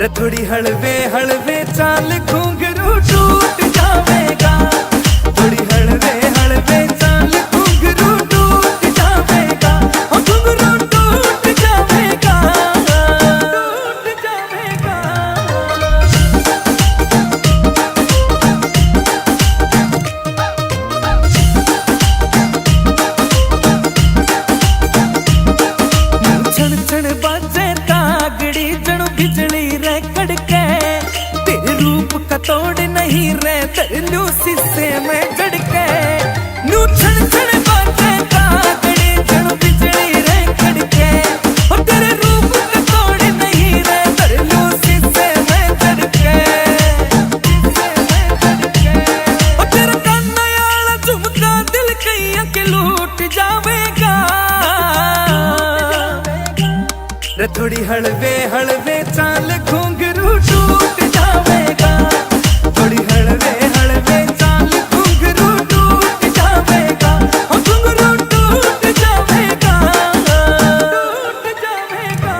रे थोड़ी हलवे हलवे चाल घुंघरू टूट जावेगा, थोड़ी हलवे हलवे चाल घुंघरू टूट जावेगा, घुंघरू टूट जावेगा, टूट जावेगा। छण छण बाजे तागड़ी जणु बिजली रे कड़के, तेरे रूप का तोड़ नहीं रे तरलू शीशे में जड़के। नू छण छण बाजे तागड़ी जणु बिजली रे कड़के, और तेरे रूप का तोड़ नहीं रे तरलू शीशे में जड़के, और तेरा काना याला झुमका दिल कईया के लूट जावेगा। रे थोड़ी हलवे हलवे चाल घुंघरू टूट जावेगा, थोड़ी हलवे हलवे चाल घुंघरू टूट जावेगा, घुंघरू टूट जावेगा, टूट जावेगा।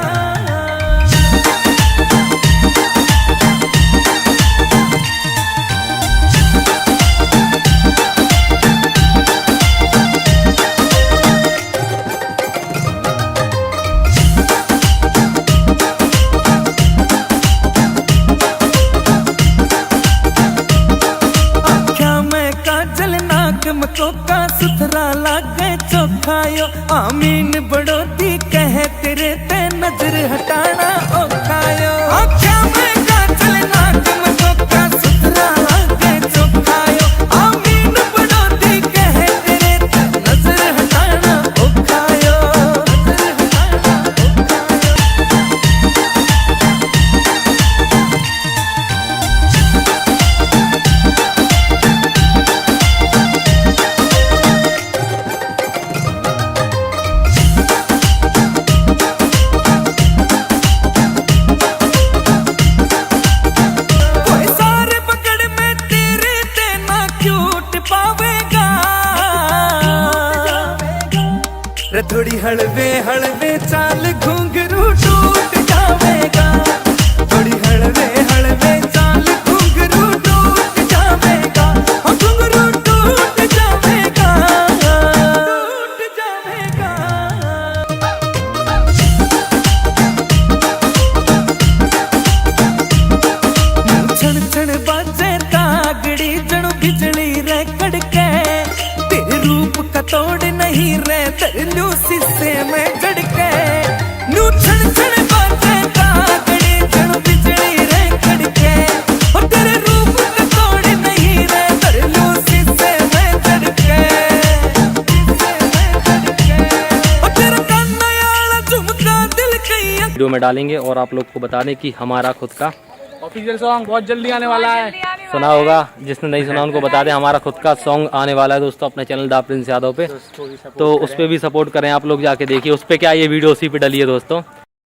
मकोका सुथरा लागे चोखायो, आमीन बड़ोती कहे तेरे ते नजर हटाना ओखायो। आख्या में काजल नाक मकोका सुथरा लागे चोखायो, आमीन बड़ोती कहे तेरे ते नजर हटाना ओखायो, नजर हटाना रे थोड़ी हलवे हलवे चाल घुंघरू टूट जावेगा, थोड़ी हलवे हलवे चाल घुंघरू टूट जावेगा, घुंघरू टूट जावेगा, टूट जावेगा। छण छण बाजे तागड़ी जणु बिजली रे कड़के, तेरे रूप का तोड़ नहीं रे तरलू शीशे में जड़के। नू छण छण बाजे तागड़ी जणु बिजली रे कड़के, और तेरे रूप का तोड़ नहीं रे तरलू शीशे में जड़के, और तेरा काना याला झुमका दिल कईया। वीडियो में डालेंगे और आप लोग को बता दें कि हमारा खुद का ऑफिशियल सॉन्ग बहुत जल्दी आने वाला है। सुना होगा, जिसने नहीं सुना उनको बता दें हमारा खुद का सॉन्ग आने वाला है दोस्तों अपने चैनल दा प्रिंस यादव पे, तो उस पर भी सपोर्ट करें आप लोग, जाके देखिए उस पर क्या ये वीडियो उसी पे डली है दोस्तों।